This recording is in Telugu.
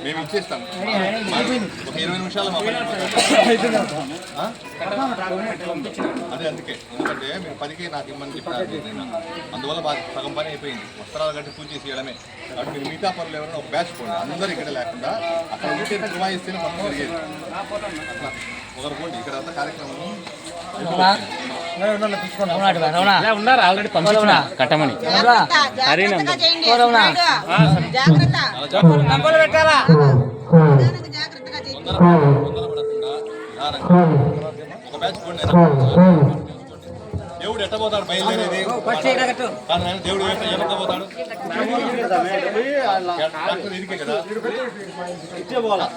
మేము ఇచ్చేస్తాం ఒక 20 నిమిషాలు అదే అందుకే ఎందుకంటే మీరు 10కి నాకు ఇమ్మని చెప్పారు అందువల్ల మాకు సగం పని అయిపోయింది వస్త్రాలు కట్టి పూజ చేసి ఇవ్వడమే కాబట్టి మీరు మిగతా పనులు ఎవరైనా ఒక బ్యాచ్ పోండి అందరూ ఇక్కడ లేకుండా అక్కడ ఉంటే నిర్వహిస్తేనే మనం జరిగేది ఒకరు పోండి ఇక్కడ అంతా కార్యక్రమం ఉన్నారు ఆల్రెడీ పంపించిన కట్టమని ఒక బ్యాచ్ పోండి దేవుడు ఎట్ట పోతాడు బయలుదేరేది దేవుడు ఎట్ట పోతాడు డాక్టర్ ఇదికే కదా ఇచ్చే పోవాలా